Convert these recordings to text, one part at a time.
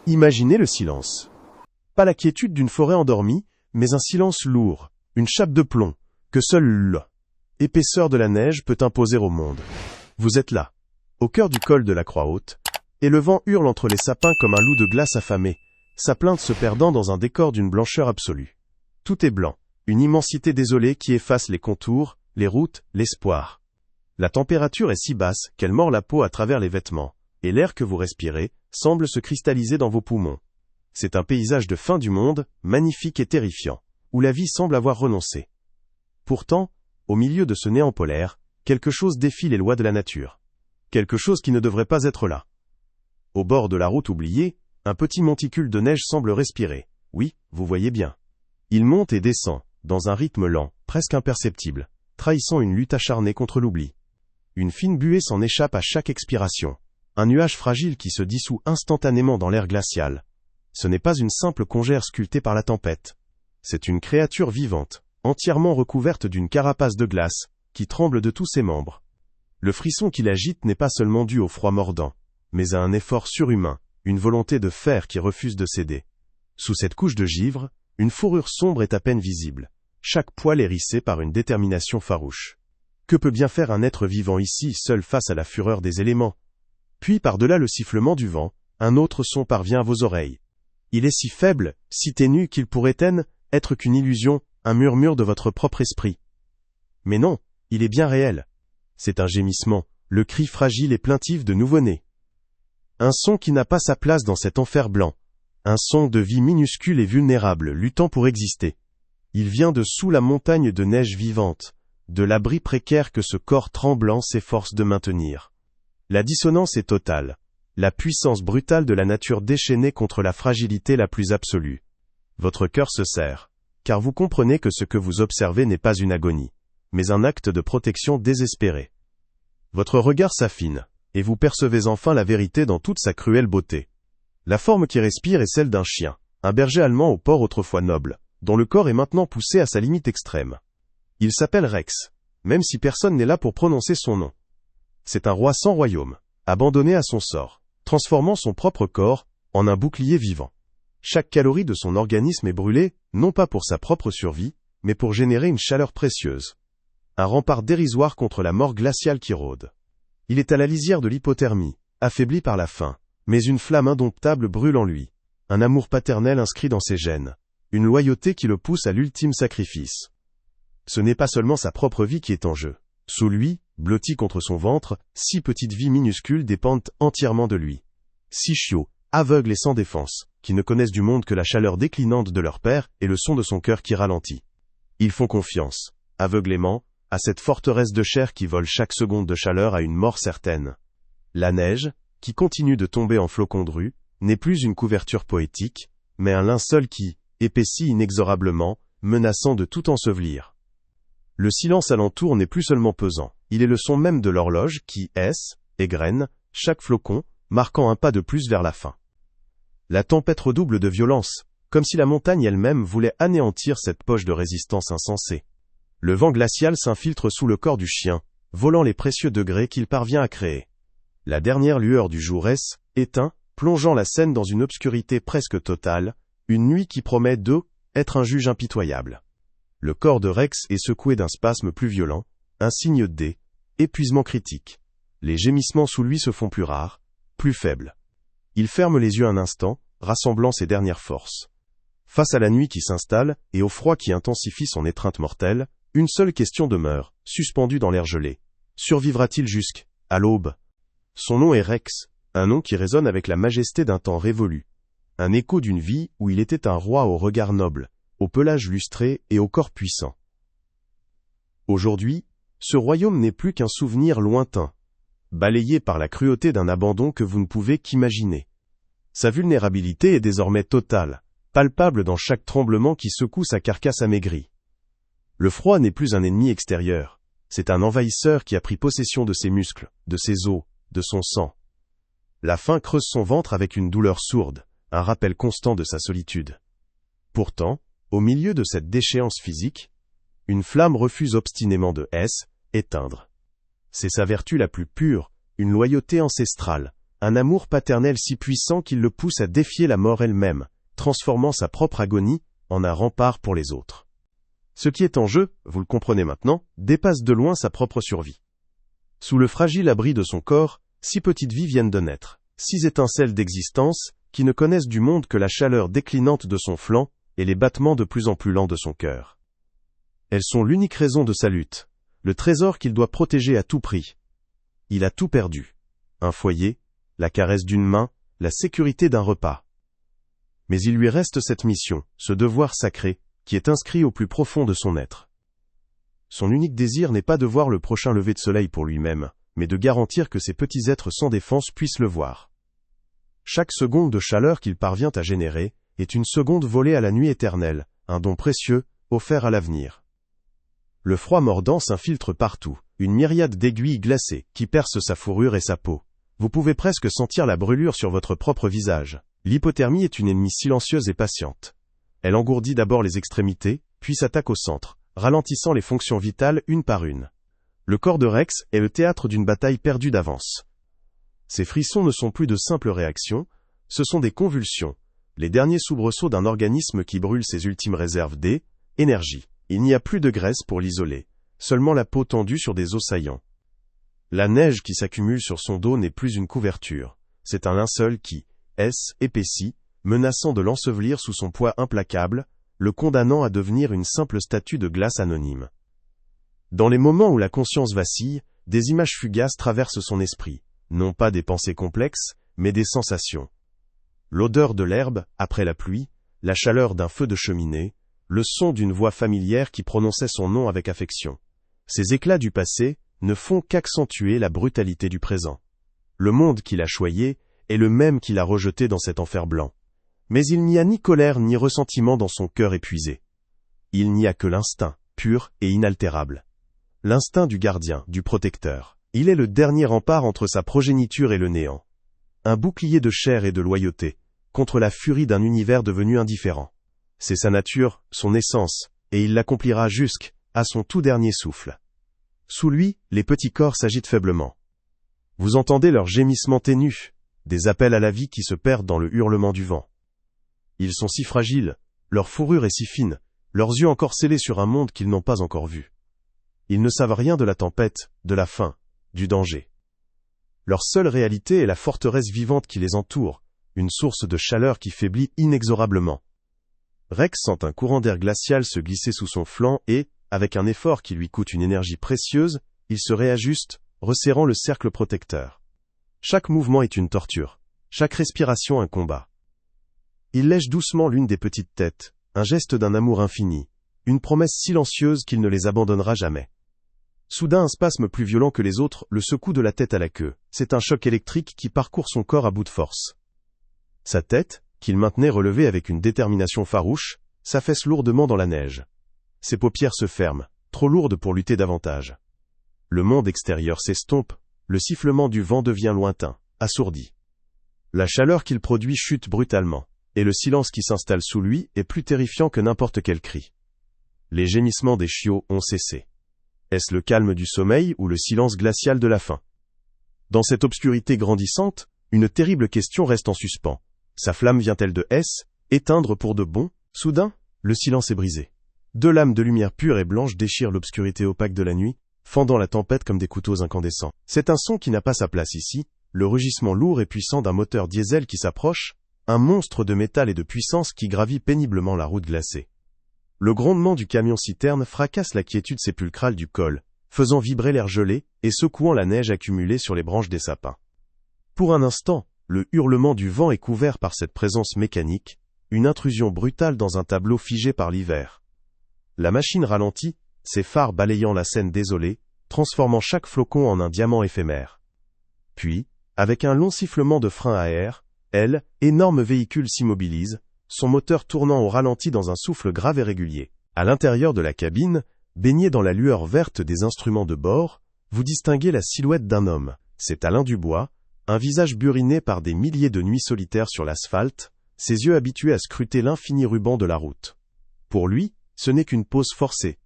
Imaginez le silence. Pas la quiétude d'une forêt endormie, mais un silence lourd, une chape de plomb, que seule l'épaisseur de la neige peut imposer au monde. Vous êtes là, au cœur du col de la Croix-Haute, et le vent hurle entre les sapins comme un loup de glace affamé, sa plainte se perdant dans un décor d'une blancheur absolue. Tout est blanc, une immensité désolée qui efface les contours, les routes, l'espoir. La température est si basse qu'elle mord la peau à travers les vêtements, et l'air que vous respirez semble se cristalliser dans vos poumons. C'est un paysage de fin du monde, magnifique et terrifiant, où la vie semble avoir renoncé. Pourtant, au milieu de ce néant polaire, quelque chose défie les lois de la nature. Quelque chose qui ne devrait pas être là. Au bord de la route oubliée, un petit monticule de neige semble respirer. Oui, vous voyez bien. Il monte et descend, dans un rythme lent, presque imperceptible, trahissant une lutte acharnée contre l'oubli. Une fine buée s'en échappe à chaque expiration. Un nuage fragile qui se dissout instantanément dans l'air glacial. Ce n'est pas une simple congère sculptée par la tempête. C'est une créature vivante, entièrement recouverte d'une carapace de glace, qui tremble de tous ses membres. Le frisson qui l'agite n'est pas seulement dû au froid mordant, mais à un effort surhumain, une volonté de fer qui refuse de céder. Sous cette couche de givre, une fourrure sombre est à peine visible, chaque poil hérissé par une détermination farouche. Que peut bien faire un être vivant ici, seul face à la fureur des éléments? Puis par-delà le sifflement du vent, un autre son parvient à vos oreilles. Il est si faible, si ténu qu'il pourrait être qu'une illusion, un murmure de votre propre esprit. Mais non, il est bien réel. C'est un gémissement, le cri fragile et plaintif de nouveau-né. Un son qui n'a pas sa place dans cet enfer blanc. Un son de vie minuscule et vulnérable, luttant pour exister. Il vient de sous la montagne de neige vivante, de l'abri précaire que ce corps tremblant s'efforce de maintenir. La dissonance est totale, la puissance brutale de la nature déchaînée contre la fragilité la plus absolue. Votre cœur se serre, car vous comprenez que ce que vous observez n'est pas une agonie, mais un acte de protection désespéré. Votre regard s'affine, et vous percevez enfin la vérité dans toute sa cruelle beauté. La forme qui respire est celle d'un chien, un berger allemand au port autrefois noble, dont le corps est maintenant poussé à sa limite extrême. Il s'appelle Rex, même si personne n'est là pour prononcer son nom. C'est un roi sans royaume, abandonné à son sort, transformant son propre corps en un bouclier vivant. Chaque calorie de son organisme est brûlée, non pas pour sa propre survie, mais pour générer une chaleur précieuse. Un rempart dérisoire contre la mort glaciale qui rôde. Il est à la lisière de l'hypothermie, affaibli par la faim, mais une flamme indomptable brûle en lui. Un amour paternel inscrit dans ses gènes. Une loyauté qui le pousse à l'ultime sacrifice. Ce n'est pas seulement sa propre vie qui est en jeu. Sous lui, blotti contre son ventre, 6 petites vies minuscules dépendent entièrement de lui. 6 chiots, aveugles et sans défense, qui ne connaissent du monde que la chaleur déclinante de leur père et le son de son cœur qui ralentit. Ils font confiance, aveuglément, à cette forteresse de chair qui vole chaque seconde de chaleur à une mort certaine. La neige, qui continue de tomber en flocons drus, n'est plus une couverture poétique, mais un linceul qui, épaissit inexorablement, menaçant de tout ensevelir. Le silence alentour n'est plus seulement pesant, il est le son même de l'horloge qui égrène chaque flocon, marquant un pas de plus vers la fin. La tempête redouble de violence, comme si la montagne elle-même voulait anéantir cette poche de résistance insensée. Le vent glacial s'infiltre sous le corps du chien, volant les précieux degrés qu'il parvient à créer. La dernière lueur du jour est éteint, plongeant la scène dans une obscurité presque totale, une nuit qui promet d'être un juge impitoyable. Le corps de Rex est secoué d'un spasme plus violent, un signe d'épuisement critique. Les gémissements sous lui se font plus rares, plus faibles. Il ferme les yeux un instant, rassemblant ses dernières forces. Face à la nuit qui s'installe, et au froid qui intensifie son étreinte mortelle, une seule question demeure, suspendue dans l'air gelé. Survivra-t-il jusqu'à l'aube? Son nom est Rex, un nom qui résonne avec la majesté d'un temps révolu. Un écho d'une vie où il était un roi au regard noble, au pelage lustré et au corps puissant. Aujourd'hui, ce royaume n'est plus qu'un souvenir lointain, balayé par la cruauté d'un abandon que vous ne pouvez qu'imaginer. Sa vulnérabilité est désormais totale, palpable dans chaque tremblement qui secoue sa carcasse amaigrie. Le froid n'est plus un ennemi extérieur, c'est un envahisseur qui a pris possession de ses muscles, de ses os, de son sang. La faim creuse son ventre avec une douleur sourde, un rappel constant de sa solitude. Pourtant, au milieu de cette déchéance physique, une flamme refuse obstinément de éteindre. C'est sa vertu la plus pure, une loyauté ancestrale, un amour paternel si puissant qu'il le pousse à défier la mort elle-même, transformant sa propre agonie en un rempart pour les autres. Ce qui est en jeu, vous le comprenez maintenant, dépasse de loin sa propre survie. Sous le fragile abri de son corps, 6 petites vies viennent de naître, 6 étincelles d'existence qui ne connaissent du monde que la chaleur déclinante de son flanc et les battements de plus en plus lents de son cœur. Elles sont l'unique raison de sa lutte, le trésor qu'il doit protéger à tout prix. Il a tout perdu. Un foyer, la caresse d'une main, la sécurité d'un repas. Mais il lui reste cette mission, ce devoir sacré, qui est inscrit au plus profond de son être. Son unique désir n'est pas de voir le prochain lever de soleil pour lui-même, mais de garantir que ces petits êtres sans défense puissent le voir. Chaque seconde de chaleur qu'il parvient à générer est une seconde volée à la nuit éternelle, un don précieux, offert à l'avenir. Le froid mordant s'infiltre partout, une myriade d'aiguilles glacées qui percent sa fourrure et sa peau. Vous pouvez presque sentir la brûlure sur votre propre visage. L'hypothermie est une ennemie silencieuse et patiente. Elle engourdit d'abord les extrémités, puis s'attaque au centre, ralentissant les fonctions vitales une par une. Le corps de Rex est le théâtre d'une bataille perdue d'avance. Ces frissons ne sont plus de simples réactions, ce sont des convulsions, les derniers soubresauts d'un organisme qui brûle ses ultimes réserves d'énergie. Il n'y a plus de graisse pour l'isoler, seulement la peau tendue sur des os saillants. La neige qui s'accumule sur son dos n'est plus une couverture, c'est un linceul qui, épaissit, menaçant de l'ensevelir sous son poids implacable, le condamnant à devenir une simple statue de glace anonyme. Dans les moments où la conscience vacille, des images fugaces traversent son esprit, non pas des pensées complexes, mais des sensations. L'odeur de l'herbe, après la pluie, la chaleur d'un feu de cheminée, le son d'une voix familière qui prononçait son nom avec affection. Ces éclats du passé ne font qu'accentuer la brutalité du présent. Le monde qu'il a choyé est le même qu'il a rejeté dans cet enfer blanc. Mais il n'y a ni colère ni ressentiment dans son cœur épuisé. Il n'y a que l'instinct, pur et inaltérable. L'instinct du gardien, du protecteur. Il est le dernier rempart entre sa progéniture et le néant. Un bouclier de chair et de loyauté, contre la furie d'un univers devenu indifférent. C'est sa nature, son essence, et il l'accomplira jusqu'à son tout dernier souffle. Sous lui, les petits corps s'agitent faiblement. Vous entendez leurs gémissements ténus, des appels à la vie qui se perdent dans le hurlement du vent. Ils sont si fragiles, leur fourrure est si fine, leurs yeux encore scellés sur un monde qu'ils n'ont pas encore vu. Ils ne savent rien de la tempête, de la faim, du danger. Leur seule réalité est la forteresse vivante qui les entoure, une source de chaleur qui faiblit inexorablement. Rex sent un courant d'air glacial se glisser sous son flanc et, avec un effort qui lui coûte une énergie précieuse, il se réajuste, resserrant le cercle protecteur. Chaque mouvement est une torture, chaque respiration un combat. Il lèche doucement l'une des petites têtes, un geste d'un amour infini, une promesse silencieuse qu'il ne les abandonnera jamais. Soudain un spasme plus violent que les autres le secoue de la tête à la queue, c'est un choc électrique qui parcourt son corps à bout de force. Sa tête, qu'il maintenait relevée avec une détermination farouche, s'affaisse lourdement dans la neige. Ses paupières se ferment, trop lourdes pour lutter davantage. Le monde extérieur s'estompe, le sifflement du vent devient lointain, assourdi. La chaleur qu'il produit chute brutalement, et le silence qui s'installe sous lui est plus terrifiant que n'importe quel cri. Les gémissements des chiots ont cessé. Est-ce le calme du sommeil ou le silence glacial de la faim? Dans cette obscurité grandissante, une terrible question reste en suspens. Sa flamme vient-elle de éteindre pour de bon? Soudain, le silence est brisé. 2 lames de lumière pure et blanche déchirent l'obscurité opaque de la nuit, fendant la tempête comme des couteaux incandescents. C'est un son qui n'a pas sa place ici, le rugissement lourd et puissant d'un moteur diesel qui s'approche, un monstre de métal et de puissance qui gravit péniblement la route glacée. Le grondement du camion-citerne fracasse la quiétude sépulcrale du col, faisant vibrer l'air gelé et secouant la neige accumulée sur les branches des sapins. Pour un instant, le hurlement du vent est couvert par cette présence mécanique, une intrusion brutale dans un tableau figé par l'hiver. La machine ralentit, ses phares balayant la scène désolée, transformant chaque flocon en un diamant éphémère. Puis, avec un long sifflement de frein à air, énorme véhicule s'immobilise, son moteur tournant au ralenti dans un souffle grave et régulier. À l'intérieur de la cabine, baigné dans la lueur verte des instruments de bord, vous distinguez la silhouette d'un homme. C'est Alain Dubois, un visage buriné par des milliers de nuits solitaires sur l'asphalte, ses yeux habitués à scruter l'infini ruban de la route. Pour lui, ce n'est qu'une pause forcée,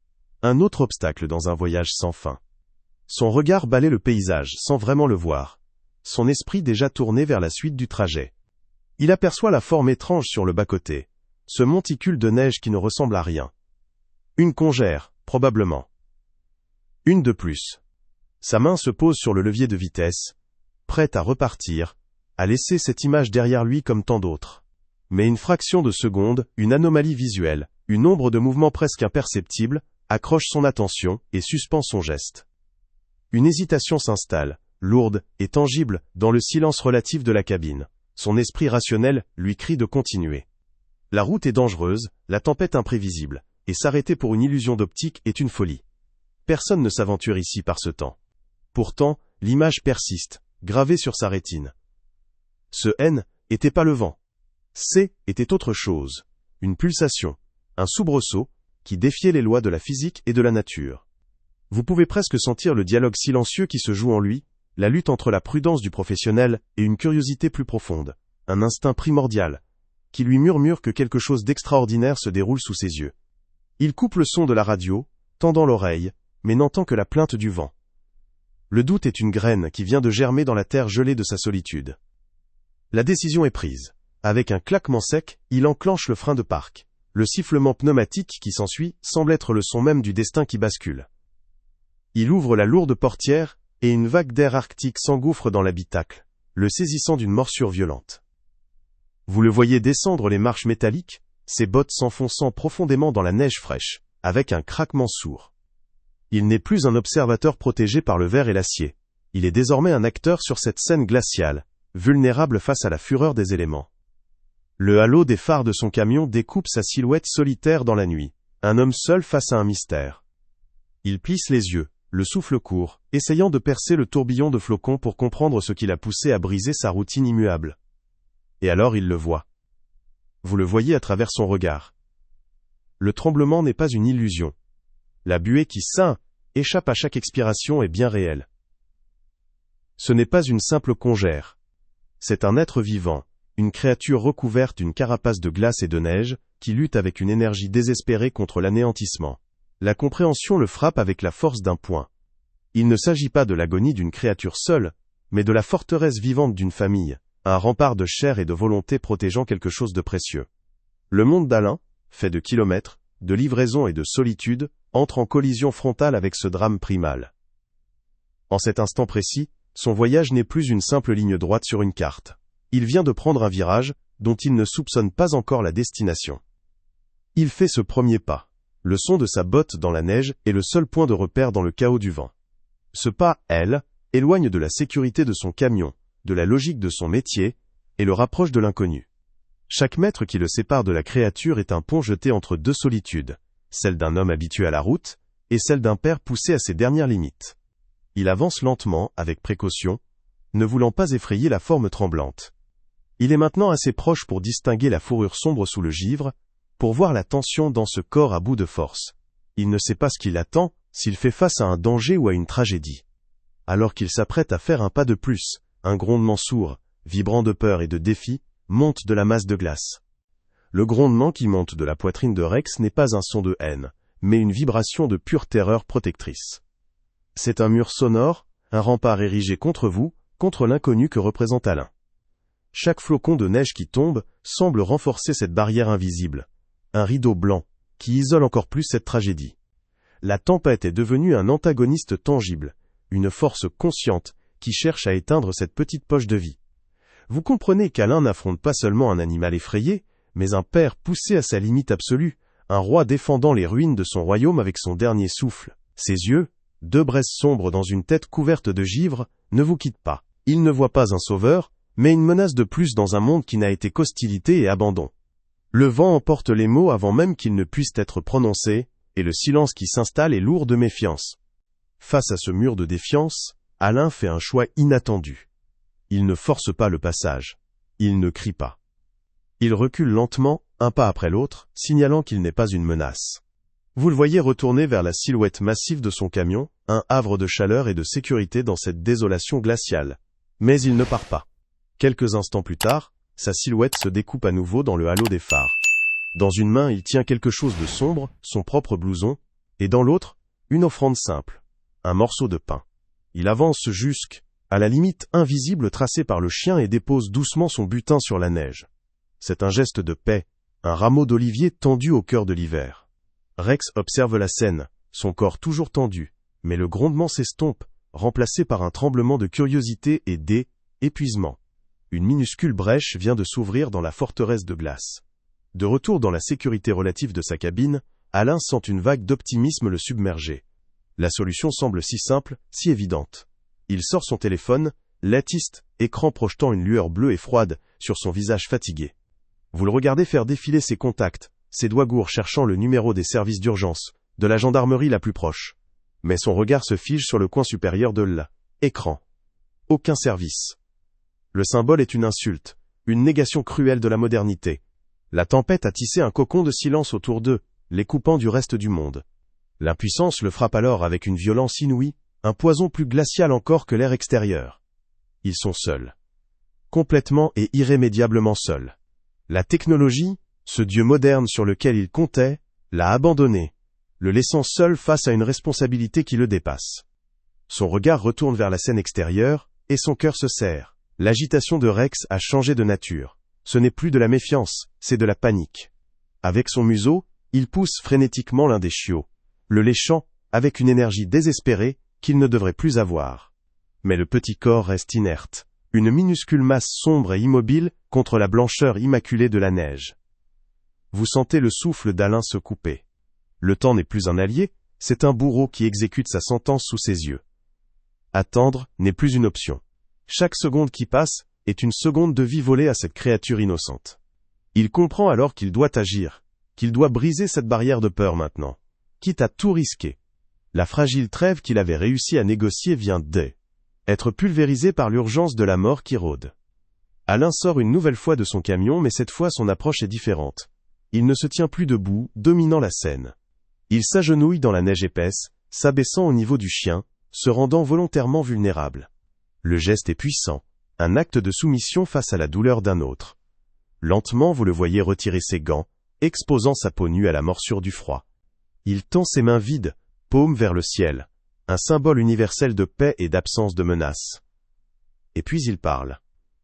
un autre obstacle dans un voyage sans fin. Son regard balaie le paysage sans vraiment le voir. son esprit déjà tourné vers la suite du trajet. Il aperçoit la forme étrange sur le bas-côté, ce monticule de neige qui ne ressemble à rien. Une congère, probablement. Une de plus. Sa main se pose sur le levier de vitesse, prête à repartir, à laisser cette image derrière lui comme tant d'autres. Mais une fraction de seconde, une anomalie visuelle, une ombre de mouvement presque imperceptible, accroche son attention et suspend son geste. Une hésitation s'installe, lourde et tangible, dans le silence relatif de la cabine. Son esprit rationnel lui crie de continuer. La route est dangereuse, la tempête imprévisible, et s'arrêter pour une illusion d'optique est une folie. Personne ne s'aventure ici par ce temps. Pourtant, l'image persiste, gravée sur sa rétine. Ce N était pas le vent. C était autre chose. Une pulsation, un soubresaut, qui défiait les lois de la physique et de la nature. Vous pouvez presque sentir le dialogue silencieux qui se joue en lui, la lutte entre la prudence du professionnel et une curiosité plus profonde, un instinct primordial, qui lui murmure que quelque chose d'extraordinaire se déroule sous ses yeux. Il coupe le son de la radio, tendant l'oreille, mais n'entend que la plainte du vent. Le doute est une graine qui vient de germer dans la terre gelée de sa solitude. La décision est prise. Avec un claquement sec, il enclenche le frein de parc. Le sifflement pneumatique qui s'ensuit semble être le son même du destin qui bascule. Il ouvre la lourde portière, et une vague d'air arctique s'engouffre dans l'habitacle, le saisissant d'une morsure violente. Vous le voyez descendre les marches métalliques, ses bottes s'enfonçant profondément dans la neige fraîche, avec un craquement sourd. Il n'est plus un observateur protégé par le verre et l'acier. Il est désormais un acteur sur cette scène glaciale, vulnérable face à la fureur des éléments. Le halo des phares de son camion découpe sa silhouette solitaire dans la nuit, un homme seul face à un mystère. Il plisse les yeux, le souffle court, essayant de percer le tourbillon de flocons pour comprendre ce qui l'a poussé à briser sa routine immuable. Et alors il le voit. Vous le voyez à travers son regard. Le tremblement n'est pas une illusion. La buée qui échappe à chaque expiration est bien réelle. Ce n'est pas une simple congère. C'est un être vivant, une créature recouverte d'une carapace de glace et de neige, qui lutte avec une énergie désespérée contre l'anéantissement. La compréhension le frappe avec la force d'un poing. Il ne s'agit pas de l'agonie d'une créature seule, mais de la forteresse vivante d'une famille, un rempart de chair et de volonté protégeant quelque chose de précieux. Le monde d'Alain, fait de kilomètres, de livraison et de solitude, entre en collision frontale avec ce drame primal. En cet instant précis, son voyage n'est plus une simple ligne droite sur une carte. Il vient de prendre un virage, dont il ne soupçonne pas encore la destination. Il fait ce premier pas. Le son de sa botte dans la neige est le seul point de repère dans le chaos du vent. Ce pas, éloigne de la sécurité de son camion, de la logique de son métier, et le rapproche de l'inconnu. Chaque mètre qui le sépare de la créature est un pont jeté entre deux solitudes, celle d'un homme habitué à la route, et celle d'un père poussé à ses dernières limites. Il avance lentement, avec précaution, ne voulant pas effrayer la forme tremblante. Il est maintenant assez proche pour distinguer la fourrure sombre sous le givre, pour voir la tension dans ce corps à bout de force. Il ne sait pas ce qui l'attend, s'il fait face à un danger ou à une tragédie. Alors qu'il s'apprête à faire un pas de plus, un grondement sourd, vibrant de peur et de défi, monte de la masse de glace. Le grondement qui monte de la poitrine de Rex n'est pas un son de haine, mais une vibration de pure terreur protectrice. C'est un mur sonore, un rempart érigé contre vous, contre l'inconnu que représente Alain. Chaque flocon de neige qui tombe semble renforcer cette barrière invisible, un rideau blanc, qui isole encore plus cette tragédie. La tempête est devenue un antagoniste tangible, une force consciente, qui cherche à éteindre cette petite poche de vie. Vous comprenez qu'Alain n'affronte pas seulement un animal effrayé, mais un père poussé à sa limite absolue, un roi défendant les ruines de son royaume avec son dernier souffle. Ses yeux, deux braises sombres dans une tête couverte de givre, ne vous quittent pas. Il ne voit pas un sauveur, mais une menace de plus dans un monde qui n'a été qu'hostilité et abandon. Le vent emporte les mots avant même qu'ils ne puissent être prononcés, et le silence qui s'installe est lourd de méfiance. Face à ce mur de défiance, Alain fait un choix inattendu. Il ne force pas le passage. Il ne crie pas. Il recule lentement, un pas après l'autre, signalant qu'il n'est pas une menace. Vous le voyez retourner vers la silhouette massive de son camion, un havre de chaleur et de sécurité dans cette désolation glaciale. Mais il ne part pas. Quelques instants plus tard, sa silhouette se découpe à nouveau dans le halo des phares. Dans une main, il tient quelque chose de sombre, son propre blouson, et dans l'autre, une offrande simple, un morceau de pain. Il avance à la limite invisible tracée par le chien et dépose doucement son butin sur la neige. C'est un geste de paix, un rameau d'olivier tendu au cœur de l'hiver. Rex observe la scène, son corps toujours tendu, mais le grondement s'estompe, remplacé par un tremblement de curiosité et d'épuisement. Une minuscule brèche vient de s'ouvrir dans la forteresse de glace. De retour dans la sécurité relative de sa cabine, Alain sent une vague d'optimisme le submerger. La solution semble si simple, si évidente. Il sort son téléphone, l'atiste, écran projetant une lueur bleue et froide sur son visage fatigué. Vous le regardez faire défiler ses contacts, ses doigts gourds cherchant le numéro des services d'urgence, de la gendarmerie la plus proche. Mais son regard se fige sur le coin supérieur de l'écran. Aucun service. Le symbole est une insulte, une négation cruelle de la modernité. La tempête a tissé un cocon de silence autour d'eux, les coupant du reste du monde. L'impuissance le frappe alors avec une violence inouïe, un poison plus glacial encore que l'air extérieur. Ils sont seuls. Complètement et irrémédiablement seuls. La technologie, ce Dieu moderne sur lequel il comptait, l'a abandonné, le laissant seul face à une responsabilité qui le dépasse. Son regard retourne vers la scène extérieure, et son cœur se serre. L'agitation de Rex a changé de nature. Ce n'est plus de la méfiance, c'est de la panique. Avec son museau, il pousse frénétiquement l'un des chiots, le léchant, avec une énergie désespérée, qu'il ne devrait plus avoir. Mais le petit corps reste inerte, une minuscule masse sombre et immobile contre la blancheur immaculée de la neige. Vous sentez le souffle d'Alain se couper. Le temps n'est plus un allié, c'est un bourreau qui exécute sa sentence sous ses yeux. Attendre n'est plus une option. Chaque seconde qui passe est une seconde de vie volée à cette créature innocente. Il comprend alors qu'il doit agir, qu'il doit briser cette barrière de peur maintenant, quitte à tout risquer. La fragile trêve qu'il avait réussi à négocier vient d'être pulvérisée par l'urgence de la mort qui rôde. Alain sort une nouvelle fois de son camion, mais cette fois son approche est différente. Il ne se tient plus debout, dominant la scène. Il s'agenouille dans la neige épaisse, s'abaissant au niveau du chien, se rendant volontairement vulnérable. Le geste est puissant, un acte de soumission face à la douleur d'un autre. Lentement vous le voyez retirer ses gants, exposant sa peau nue à la morsure du froid. Il tend ses mains vides, paume vers le ciel, un symbole universel de paix et d'absence de menace. Et puis il parle.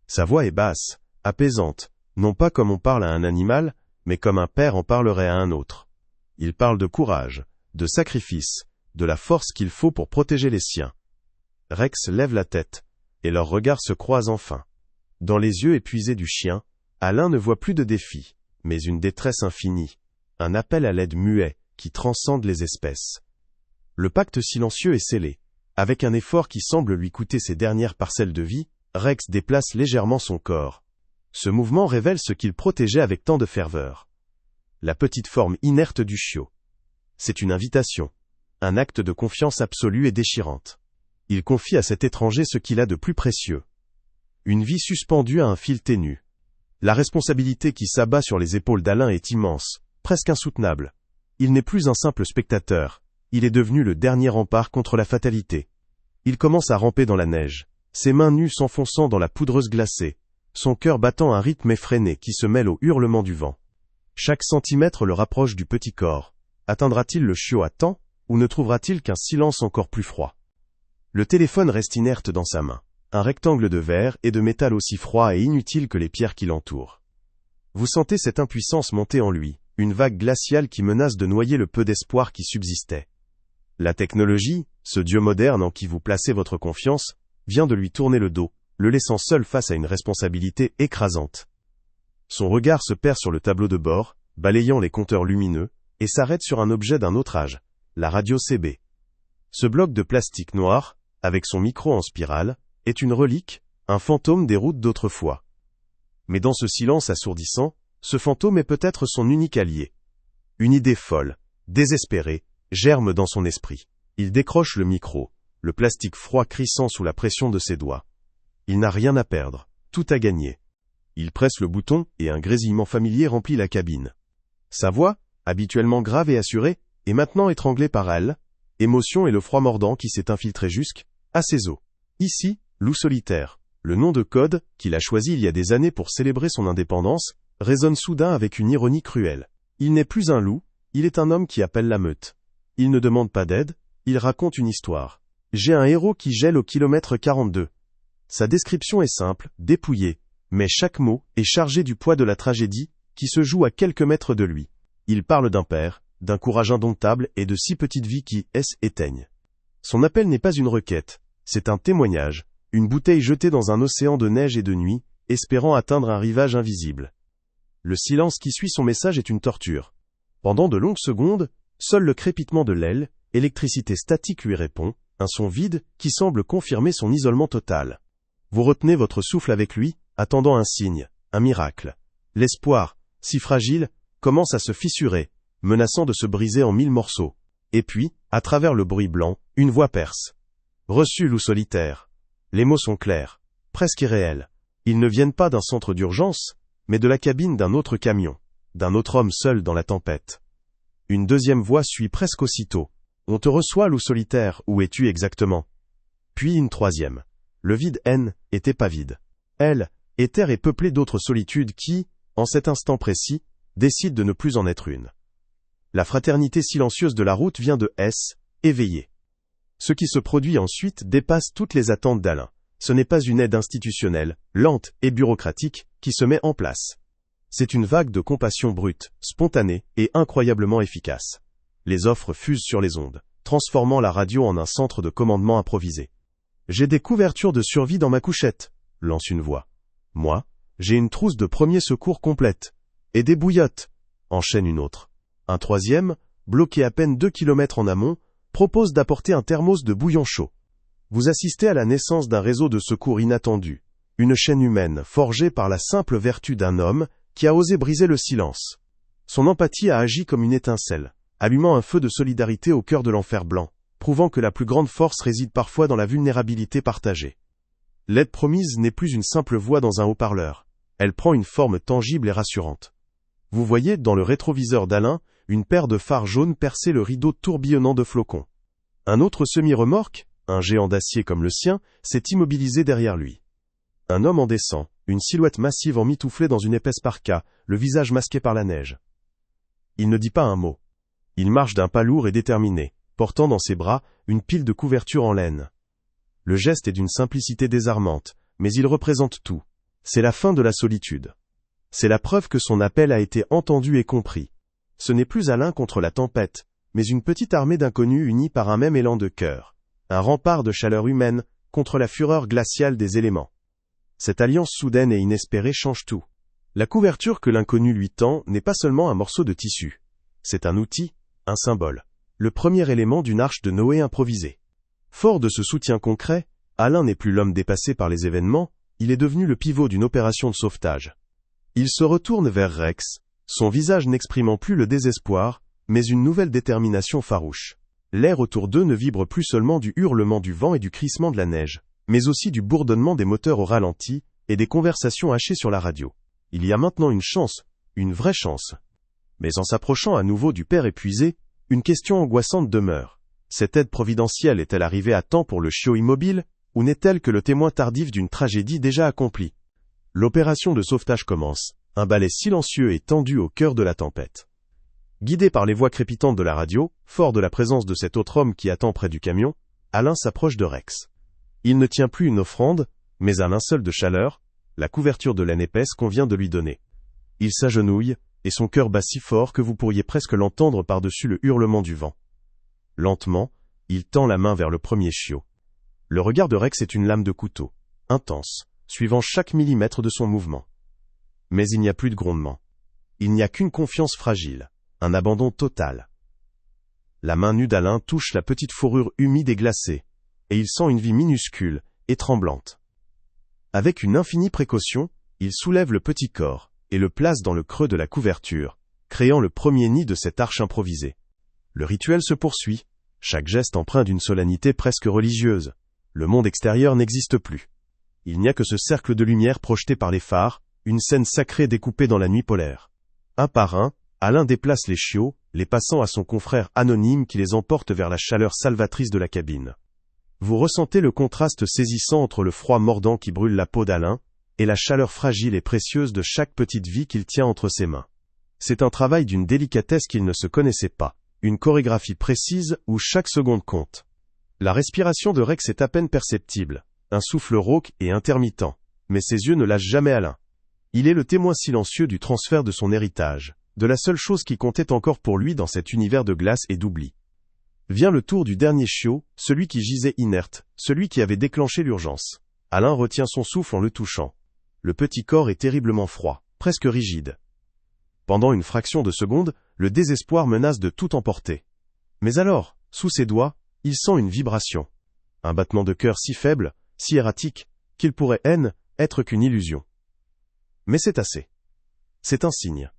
Sa voix est basse, apaisante, non pas comme on parle à un animal, mais comme un père en parlerait à un autre. Il parle de courage, de sacrifice, de la force qu'il faut pour protéger les siens. Rex lève la tête, et leurs regards se croisent enfin. Dans les yeux épuisés du chien, Alain ne voit plus de défi, mais une détresse infinie, un appel à l'aide muet qui transcende les espèces. Le pacte silencieux est scellé. Avec un effort qui semble lui coûter ses dernières parcelles de vie, Rex déplace légèrement son corps. Ce mouvement révèle ce qu'il protégeait avec tant de ferveur. La petite forme inerte du chiot. C'est une invitation. Un acte de confiance absolue et déchirante. Il confie à cet étranger ce qu'il a de plus précieux. Une vie suspendue à un fil ténu. La responsabilité qui s'abat sur les épaules d'Alain est immense, presque insoutenable. Il n'est plus un simple spectateur, il est devenu le dernier rempart contre la fatalité. Il commence à ramper dans la neige, ses mains nues s'enfonçant dans la poudreuse glacée, son cœur battant un rythme effréné qui se mêle au hurlement du vent. Chaque centimètre le rapproche du petit corps. Atteindra-t-il le chiot à temps, ou ne trouvera-t-il qu'un silence encore plus froid? Le téléphone reste inerte dans sa main, un rectangle de verre et de métal aussi froid et inutile que les pierres qui l'entourent. Vous sentez cette impuissance monter en lui, une vague glaciale qui menace de noyer le peu d'espoir qui subsistait. La technologie, ce Dieu moderne en qui vous placez votre confiance, vient de lui tourner le dos, le laissant seul face à une responsabilité écrasante. Son regard se perd sur le tableau de bord, balayant les compteurs lumineux, et s'arrête sur un objet d'un autre âge, la radio CB. Ce bloc de plastique noir, avec son micro en spirale, est une relique, un fantôme des routes d'autrefois. Mais dans ce silence assourdissant, ce fantôme est peut-être son unique allié. Une idée folle, désespérée, germe dans son esprit. Il décroche le micro, le plastique froid crissant sous la pression de ses doigts. Il n'a rien à perdre, tout à gagner. Il presse le bouton et un grésillement familier remplit la cabine. Sa voix, habituellement grave et assurée, est maintenant étranglée par émotion et le froid mordant qui s'est infiltré jusqu'à ses os. Ici, loup solitaire, le nom de code, qu'il a choisi il y a des années pour célébrer son indépendance, résonne soudain avec une ironie cruelle. Il n'est plus un loup, il est un homme qui appelle la meute. Il ne demande pas d'aide, il raconte une histoire. J'ai un héros qui gèle au kilomètre 42. Sa description est simple, dépouillée, mais chaque mot est chargé du poids de la tragédie qui se joue à quelques mètres de lui. Il parle d'un père, d'un courage indomptable et de 6 petites vies qui s'éteignent. Son appel n'est pas une requête, c'est un témoignage, une bouteille jetée dans un océan de neige et de nuit, espérant atteindre un rivage invisible. Le silence qui suit son message est une torture. Pendant de longues secondes, seul le crépitement de l'aile, électricité statique lui répond, un son vide qui semble confirmer son isolement total. Vous retenez votre souffle avec lui, attendant un signe, un miracle. L'espoir, si fragile, commence à se fissurer, menaçant de se briser en 1000 morceaux. Et puis, à travers le bruit blanc, une voix perce. Reçu loup solitaire. Les mots sont clairs, presque irréels. Ils ne viennent pas d'un centre d'urgence, mais de la cabine d'un autre camion, d'un autre homme seul dans la tempête. Une deuxième voix suit presque aussitôt. On te reçoit, loup solitaire, où es-tu exactement? Puis une troisième. Le vide était pas vide. Elle, éther est peuplée d'autres solitudes qui, en cet instant précis, décident de ne plus en être une. La fraternité silencieuse de la route vient de éveiller. Ce qui se produit ensuite dépasse toutes les attentes d'Alain. Ce n'est pas une aide institutionnelle, lente et bureaucratique, qui se met en place. C'est une vague de compassion brute, spontanée et incroyablement efficace. Les offres fusent sur les ondes, transformant la radio en un centre de commandement improvisé. J'ai des couvertures de survie dans ma couchette, lance une voix. Moi, j'ai une trousse de premiers secours complète. Et des bouillottes, enchaîne une autre. Un troisième, bloqué à peine 2 kilomètres en amont, propose d'apporter un thermos de bouillon chaud. Vous assistez à la naissance d'un réseau de secours inattendu, une chaîne humaine forgée par la simple vertu d'un homme qui a osé briser le silence. Son empathie a agi comme une étincelle, allumant un feu de solidarité au cœur de l'enfer blanc, prouvant que la plus grande force réside parfois dans la vulnérabilité partagée. L'aide promise n'est plus une simple voix dans un haut-parleur, elle prend une forme tangible et rassurante. Vous voyez, dans le rétroviseur d'Alain, une paire de phares jaunes percer le rideau tourbillonnant de flocons. Un autre semi-remorque, un géant d'acier comme le sien, s'est immobilisé derrière lui. Un homme en descend, une silhouette massive emmitouflée dans une épaisse parka, le visage masqué par la neige. Il ne dit pas un mot. Il marche d'un pas lourd et déterminé, portant dans ses bras une pile de couvertures en laine. Le geste est d'une simplicité désarmante, mais il représente tout. C'est la fin de la solitude. C'est la preuve que son appel a été entendu et compris. Ce n'est plus Alain contre la tempête, mais une petite armée d'inconnus unis par un même élan de cœur. Un rempart de chaleur humaine contre la fureur glaciale des éléments. Cette alliance soudaine et inespérée change tout. La couverture que l'inconnu lui tend n'est pas seulement un morceau de tissu. C'est un outil, un symbole. Le premier élément d'une arche de Noé improvisée. Fort de ce soutien concret, Alain n'est plus l'homme dépassé par les événements, il est devenu le pivot d'une opération de sauvetage. Il se retourne vers Rex, son visage n'exprimant plus le désespoir, mais une nouvelle détermination farouche. L'air autour d'eux ne vibre plus seulement du hurlement du vent et du crissement de la neige, mais aussi du bourdonnement des moteurs au ralenti et des conversations hachées sur la radio. Il y a maintenant une chance, une vraie chance. Mais en s'approchant à nouveau du père épuisé, une question angoissante demeure. Cette aide providentielle est-elle arrivée à temps pour le chiot immobile, ou n'est-elle que le témoin tardif d'une tragédie déjà accomplie? L'opération de sauvetage commence, un balai silencieux et tendu au cœur de la tempête. Guidé par les voix crépitantes de la radio, fort de la présence de cet autre homme qui attend près du camion, Alain s'approche de Rex. Il ne tient plus une offrande, mais un linceul de chaleur, la couverture de laine épaisse qu'on vient de lui donner. Il s'agenouille, et son cœur bat si fort que vous pourriez presque l'entendre par-dessus le hurlement du vent. Lentement, il tend la main vers le premier chiot. Le regard de Rex est une lame de couteau, intense, suivant chaque millimètre de son mouvement. Mais il n'y a plus de grondement. Il n'y a qu'une confiance fragile, un abandon total. La main nue d'Alain touche la petite fourrure humide et glacée, et il sent une vie minuscule et tremblante. Avec une infinie précaution, il soulève le petit corps, et le place dans le creux de la couverture, créant le premier nid de cette arche improvisée. Le rituel se poursuit, chaque geste empreint d'une solennité presque religieuse. Le monde extérieur n'existe plus. Il n'y a que ce cercle de lumière projeté par les phares, une scène sacrée découpée dans la nuit polaire. Un par un, Alain déplace les chiots, les passant à son confrère anonyme qui les emporte vers la chaleur salvatrice de la cabine. Vous ressentez le contraste saisissant entre le froid mordant qui brûle la peau d'Alain, et la chaleur fragile et précieuse de chaque petite vie qu'il tient entre ses mains. C'est un travail d'une délicatesse qu'il ne se connaissait pas, une chorégraphie précise où chaque seconde compte. La respiration de Rex est à peine perceptible, un souffle rauque et intermittent, mais ses yeux ne lâchent jamais Alain. Il est le témoin silencieux du transfert de son héritage, de la seule chose qui comptait encore pour lui dans cet univers de glace et d'oubli. Vient le tour du dernier chiot, celui qui gisait inerte, celui qui avait déclenché l'urgence. Alain retient son souffle en le touchant. Le petit corps est terriblement froid, presque rigide. Pendant une fraction de seconde, le désespoir menace de tout emporter. Mais alors, sous ses doigts, il sent une vibration. Un battement de cœur si faible, si erratique, qu'il pourrait être qu'une illusion. Mais c'est assez. C'est un signe.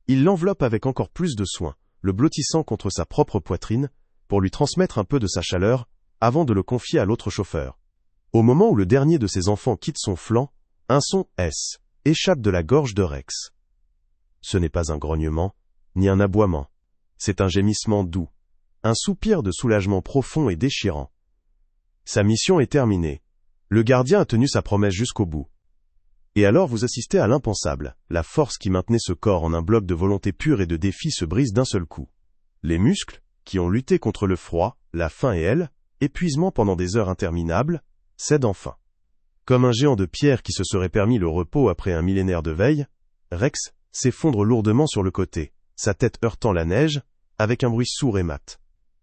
Il l'enveloppe avec encore plus de soin, le blottissant contre sa propre poitrine, pour lui transmettre un peu de sa chaleur, avant de le confier à l'autre chauffeur. Au moment où le dernier de ses enfants quitte son flanc, un son échappe de la gorge de Rex. Ce n'est pas un grognement, ni un aboiement. C'est un gémissement doux, un soupir de soulagement profond et déchirant. Sa mission est terminée. Le gardien a tenu sa promesse jusqu'au bout. Et alors vous assistez à l'impensable. La force qui maintenait ce corps en un bloc de volonté pure et de défi se brise d'un seul coup. Les muscles, qui ont lutté contre le froid, la faim et épuisement pendant des heures interminables, cèdent enfin. Comme un géant de pierre qui se serait permis le repos après un millénaire de veille, Rex s'effondre lourdement sur le côté, sa tête heurtant la neige, avec un bruit sourd et mat.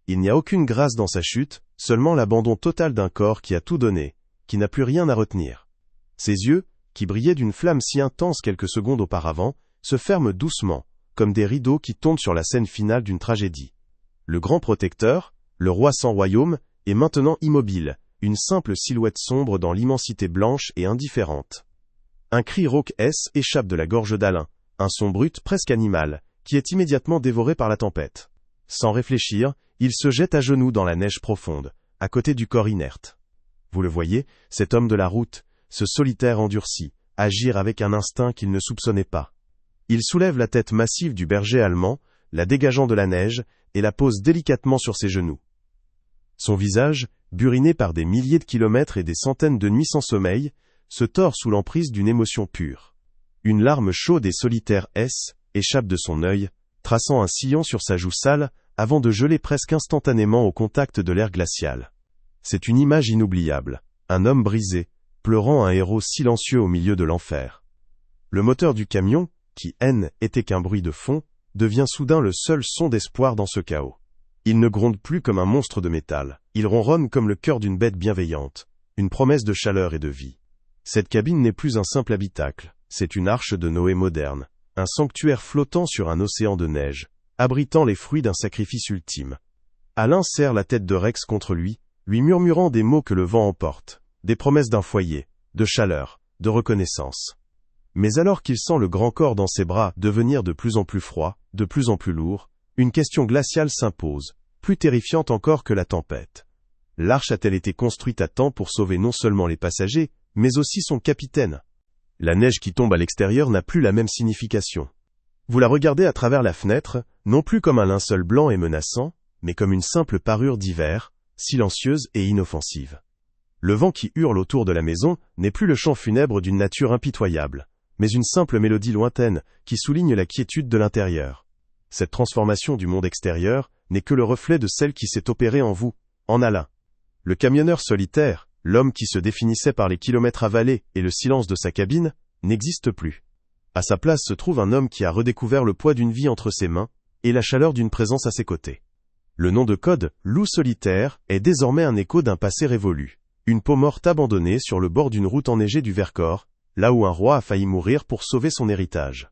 Il n'y a aucune grâce dans sa chute, seulement l'abandon total d'un corps qui a tout donné, qui n'a plus rien à retenir. Ses yeux, qui brillaient d'une flamme si intense quelques secondes auparavant, se ferment doucement, comme des rideaux qui tombent sur la scène finale d'une tragédie. Le grand protecteur, le roi sans royaume, est maintenant immobile, une simple silhouette sombre dans l'immensité blanche et indifférente. Un cri rauque échappe de la gorge d'Alain, un son brut presque animal, qui est immédiatement dévoré par la tempête. Sans réfléchir, il se jette à genoux dans la neige profonde, à côté du corps inerte. Vous le voyez, cet homme de la route, ce solitaire endurci, agir avec un instinct qu'il ne soupçonnait pas. Il soulève la tête massive du berger allemand, la dégageant de la neige, et la pose délicatement sur ses genoux. Son visage, buriné par des milliers de kilomètres et des centaines de nuits sans sommeil, se tord sous l'emprise d'une émotion pure. Une larme chaude et solitaire échappe de son œil, traçant un sillon sur sa joue sale, avant de geler presque instantanément au contact de l'air glacial. C'est une image inoubliable, un homme brisé, pleurant un héros silencieux au milieu de l'enfer. Le moteur du camion, qui était qu'un bruit de fond, devient soudain le seul son d'espoir dans ce chaos. Il ne gronde plus comme un monstre de métal, il ronronne comme le cœur d'une bête bienveillante, une promesse de chaleur et de vie. Cette cabine n'est plus un simple habitacle, c'est une arche de Noé moderne, un sanctuaire flottant sur un océan de neige, abritant les fruits d'un sacrifice ultime. Alain serre la tête de Rex contre lui murmurant des mots que le vent emporte, des promesses d'un foyer, de chaleur, de reconnaissance. Mais alors qu'il sent le grand corps dans ses bras devenir de plus en plus froid, de plus en plus lourd, une question glaciale s'impose, plus terrifiante encore que la tempête. L'arche a-t-elle été construite à temps pour sauver non seulement les passagers, mais aussi son capitaine? La neige qui tombe à l'extérieur n'a plus la même signification. Vous la regardez à travers la fenêtre, non plus comme un linceul blanc et menaçant, mais comme une simple parure d'hiver, silencieuse et inoffensive. Le vent qui hurle autour de la maison n'est plus le chant funèbre d'une nature impitoyable, mais une simple mélodie lointaine qui souligne la quiétude de l'intérieur. Cette transformation du monde extérieur n'est que le reflet de celle qui s'est opérée en vous, en Alain. Le camionneur solitaire, l'homme qui se définissait par les kilomètres avalés et le silence de sa cabine, n'existe plus. À sa place se trouve un homme qui a redécouvert le poids d'une vie entre ses mains et la chaleur d'une présence à ses côtés. Le nom de code, Loup solitaire, est désormais un écho d'un passé révolu. Une peau morte abandonnée sur le bord d'une route enneigée du Vercors, là où un roi a failli mourir pour sauver son héritage.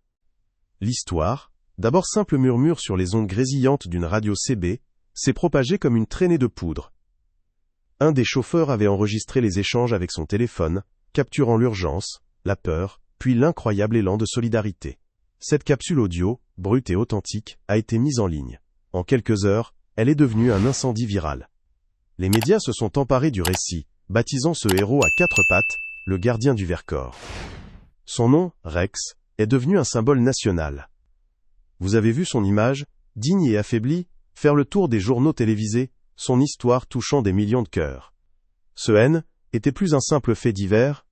L'histoire, d'abord simple murmure sur les ondes grésillantes d'une radio CB, s'est propagée comme une traînée de poudre. Un des chauffeurs avait enregistré les échanges avec son téléphone, capturant l'urgence, la peur, puis l'incroyable élan de solidarité. Cette capsule audio, brute et authentique, a été mise en ligne. En quelques heures, elle est devenue un incendie viral. Les médias se sont emparés du récit, baptisant ce héros à 4 pattes, le gardien du Vercors. Son nom, Rex, est devenu un symbole national. Vous avez vu son image, digne et affaiblie, faire le tour des journaux télévisés, son histoire touchant des millions de cœurs. Ce était plus un simple fait divers,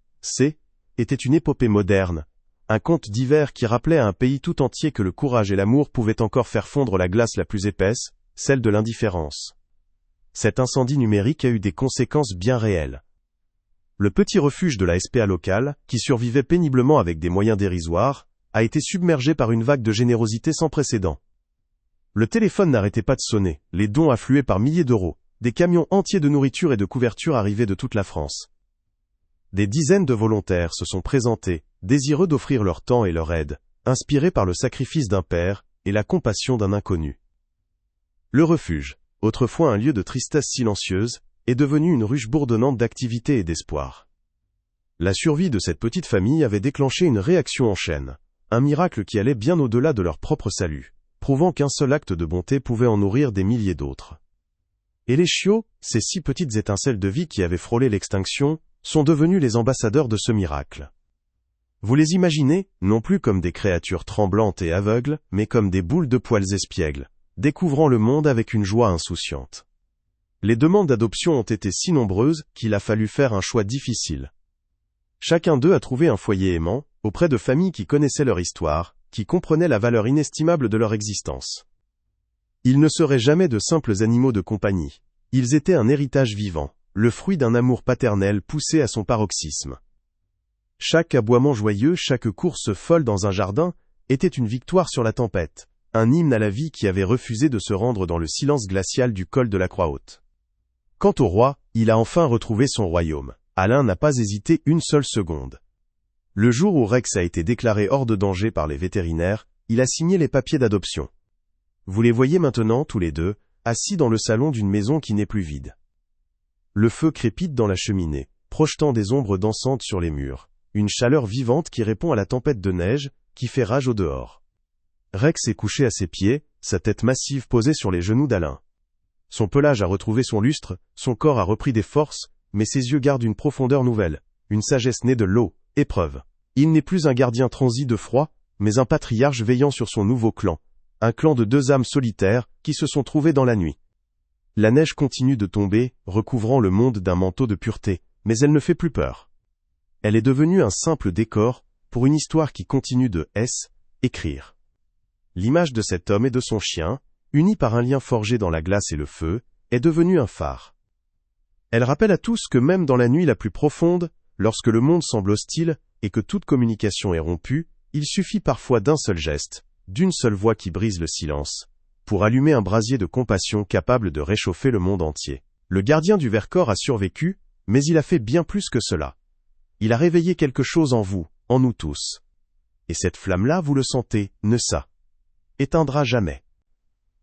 était une épopée moderne, un conte d'hiver qui rappelait à un pays tout entier que le courage et l'amour pouvaient encore faire fondre la glace la plus épaisse, celle de l'indifférence. Cet incendie numérique a eu des conséquences bien réelles. Le petit refuge de la SPA locale, qui survivait péniblement avec des moyens dérisoires, a été submergé par une vague de générosité sans précédent. Le téléphone n'arrêtait pas de sonner, les dons affluaient par milliers d'euros, des camions entiers de nourriture et de couverture arrivaient de toute la France. Des dizaines de volontaires se sont présentés, désireux d'offrir leur temps et leur aide, inspirés par le sacrifice d'un père et la compassion d'un inconnu. Le refuge, autrefois un lieu de tristesse silencieuse, est devenu une ruche bourdonnante d'activité et d'espoir. La survie de cette petite famille avait déclenché une réaction en chaîne, un miracle qui allait bien au-delà de leur propre salut, prouvant qu'un seul acte de bonté pouvait en nourrir des milliers d'autres. Et les chiots, ces 6 petites étincelles de vie qui avaient frôlé l'extinction, sont devenus les ambassadeurs de ce miracle. Vous les imaginez, non plus comme des créatures tremblantes et aveugles, mais comme des boules de poils espiègles, découvrant le monde avec une joie insouciante. Les demandes d'adoption ont été si nombreuses qu'il a fallu faire un choix difficile. Chacun d'eux a trouvé un foyer aimant, auprès de familles qui connaissaient leur histoire, qui comprenaient la valeur inestimable de leur existence. Ils ne seraient jamais de simples animaux de compagnie. Ils étaient un héritage vivant, le fruit d'un amour paternel poussé à son paroxysme. Chaque aboiement joyeux, chaque course folle dans un jardin, était une victoire sur la tempête, un hymne à la vie qui avait refusé de se rendre dans le silence glacial du col de la Croix-Haute. Quant au roi, il a enfin retrouvé son royaume. Alain n'a pas hésité une seule seconde. Le jour où Rex a été déclaré hors de danger par les vétérinaires, il a signé les papiers d'adoption. Vous les voyez maintenant tous les deux, assis dans le salon d'une maison qui n'est plus vide. Le feu crépite dans la cheminée, projetant des ombres dansantes sur les murs, une chaleur vivante qui répond à la tempête de neige, qui fait rage au dehors. Rex est couché à ses pieds, sa tête massive posée sur les genoux d'Alain. Son pelage a retrouvé son lustre, son corps a repris des forces, mais ses yeux gardent une profondeur nouvelle, une sagesse née de l'eau, épreuve. Il n'est plus un gardien transi de froid, mais un patriarche veillant sur son nouveau clan, un clan de 2 âmes solitaires qui se sont trouvées dans la nuit. La neige continue de tomber, recouvrant le monde d'un manteau de pureté, mais elle ne fait plus peur. Elle est devenue un simple décor, pour une histoire qui continue de écrire. L'image de cet homme et de son chien, unis par un lien forgé dans la glace et le feu, est devenue un phare. Elle rappelle à tous que même dans la nuit la plus profonde, lorsque le monde semble hostile, et que toute communication est rompue, il suffit parfois d'un seul geste, d'une seule voix qui brise le silence, pour allumer un brasier de compassion capable de réchauffer le monde entier. Le gardien du Vercors a survécu, mais il a fait bien plus que cela. Il a réveillé quelque chose en vous, en nous tous. Et cette flamme-là, vous le sentez, ne éteindra jamais.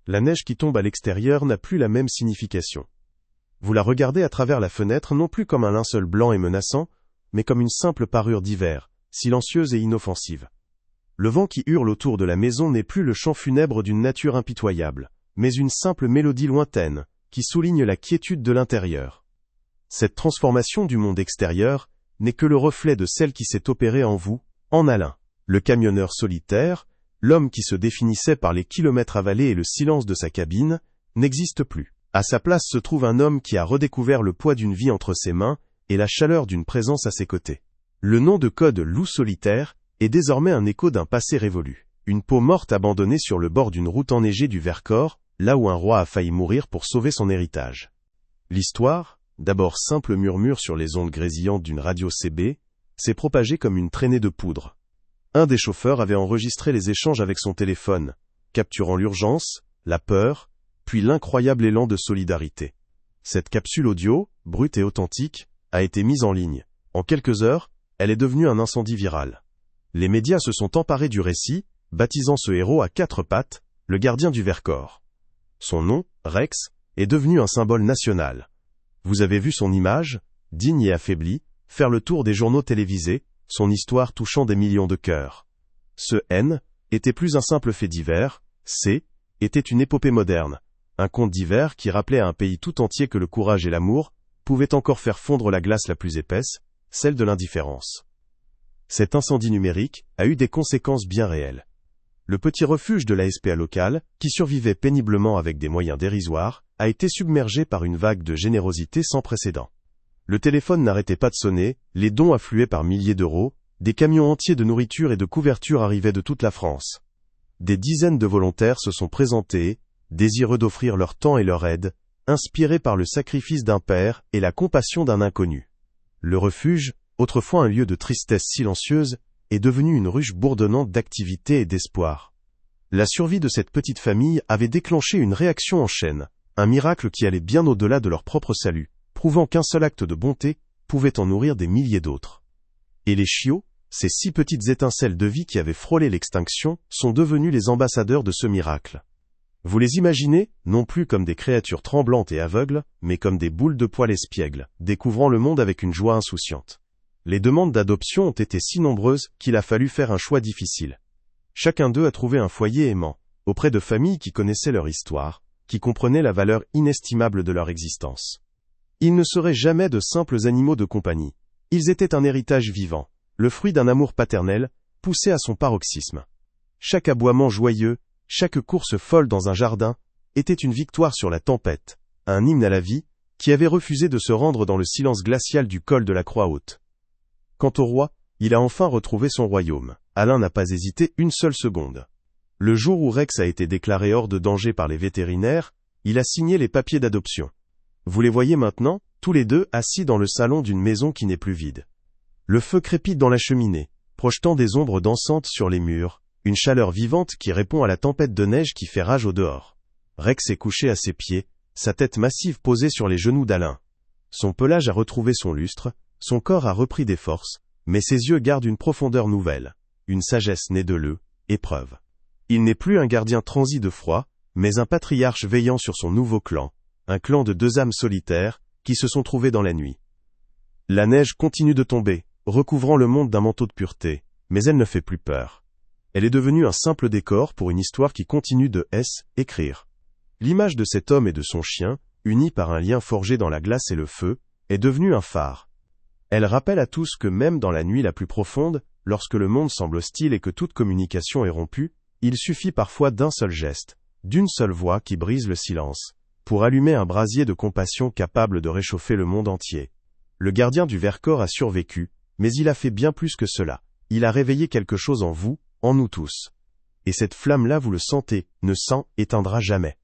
La neige qui tombe à l'extérieur n'a plus la même signification. Vous la regardez à travers la fenêtre non plus comme un linceul blanc et menaçant, mais comme une simple parure d'hiver, silencieuse et inoffensive. Le vent qui hurle autour de la maison n'est plus le chant funèbre d'une nature impitoyable, mais une simple mélodie lointaine, qui souligne la quiétude de l'intérieur. Cette transformation du monde extérieur n'est que le reflet de celle qui s'est opérée en vous, en Alain. Le camionneur solitaire, l'homme qui se définissait par les kilomètres avalés et le silence de sa cabine, n'existe plus. À sa place se trouve un homme qui a redécouvert le poids d'une vie entre ses mains et la chaleur d'une présence à ses côtés. Le nom de code loup solitaire est désormais un écho d'un passé révolu. Une peau morte abandonnée sur le bord d'une route enneigée du Vercors, là où un roi a failli mourir pour sauver son héritage. L'histoire, d'abord simple murmure sur les ondes grésillantes d'une radio CB, s'est propagée comme une traînée de poudre. Un des chauffeurs avait enregistré les échanges avec son téléphone, capturant l'urgence, la peur, puis l'incroyable élan de solidarité. Cette capsule audio, brute et authentique, a été mise en ligne. En quelques heures, elle est devenue un incendie viral. Les médias se sont emparés du récit, baptisant ce héros à 4 pattes, le gardien du Vercors. Son nom, Rex, est devenu un symbole national. Vous avez vu son image, digne et affaiblie, faire le tour des journaux télévisés, son histoire touchant des millions de cœurs. Ce N était plus un simple fait divers, était une épopée moderne, un conte divers qui rappelait à un pays tout entier que le courage et l'amour pouvaient encore faire fondre la glace la plus épaisse, celle de l'indifférence. Cet incendie numérique a eu des conséquences bien réelles. Le petit refuge de la SPA locale, qui survivait péniblement avec des moyens dérisoires, a été submergé par une vague de générosité sans précédent. Le téléphone n'arrêtait pas de sonner, les dons affluaient par milliers d'euros, des camions entiers de nourriture et de couverture arrivaient de toute la France. Des dizaines de volontaires se sont présentés, désireux d'offrir leur temps et leur aide, inspirés par le sacrifice d'un père et la compassion d'un inconnu. Le refuge, autrefois un lieu de tristesse silencieuse, est devenu une ruche bourdonnante d'activité et d'espoir. La survie de cette petite famille avait déclenché une réaction en chaîne, un miracle qui allait bien au-delà de leur propre salut, prouvant qu'un seul acte de bonté pouvait en nourrir des milliers d'autres. Et les chiots, ces 6 petites étincelles de vie qui avaient frôlé l'extinction, sont devenus les ambassadeurs de ce miracle. Vous les imaginez, non plus comme des créatures tremblantes et aveugles, mais comme des boules de poil espiègles, découvrant le monde avec une joie insouciante. Les demandes d'adoption ont été si nombreuses qu'il a fallu faire un choix difficile. Chacun d'eux a trouvé un foyer aimant, auprès de familles qui connaissaient leur histoire, qui comprenaient la valeur inestimable de leur existence. Ils ne seraient jamais de simples animaux de compagnie. Ils étaient un héritage vivant, le fruit d'un amour paternel, poussé à son paroxysme. Chaque aboiement joyeux, chaque course folle dans un jardin, était une victoire sur la tempête, un hymne à la vie, qui avait refusé de se rendre dans le silence glacial du col de la Croix-Haute. Quant au roi, il a enfin retrouvé son royaume. Alain n'a pas hésité une seule seconde. Le jour où Rex a été déclaré hors de danger par les vétérinaires, il a signé les papiers d'adoption. Vous les voyez maintenant, tous les deux assis dans le salon d'une maison qui n'est plus vide. Le feu crépite dans la cheminée, projetant des ombres dansantes sur les murs, une chaleur vivante qui répond à la tempête de neige qui fait rage au dehors. Rex est couché à ses pieds, sa tête massive posée sur les genoux d'Alain. Son pelage a retrouvé son lustre, son corps a repris des forces, mais ses yeux gardent une profondeur nouvelle, une sagesse née de l'épreuve. Il n'est plus un gardien transi de froid, mais un patriarche veillant sur son nouveau clan, un clan de 2 âmes solitaires, qui se sont trouvées dans la nuit. La neige continue de tomber, recouvrant le monde d'un manteau de pureté, mais elle ne fait plus peur. Elle est devenue un simple décor pour une histoire qui continue de écrire. L'image de cet homme et de son chien, unis par un lien forgé dans la glace et le feu, est devenue un phare. Elle rappelle à tous que même dans la nuit la plus profonde, lorsque le monde semble hostile et que toute communication est rompue, il suffit parfois d'un seul geste, d'une seule voix qui brise le silence, pour allumer un brasier de compassion capable de réchauffer le monde entier. Le gardien du Vercors a survécu, mais il a fait bien plus que cela. Il a réveillé quelque chose en vous, en nous tous. Et cette flamme-là, vous le sentez, ne s'en éteindra jamais.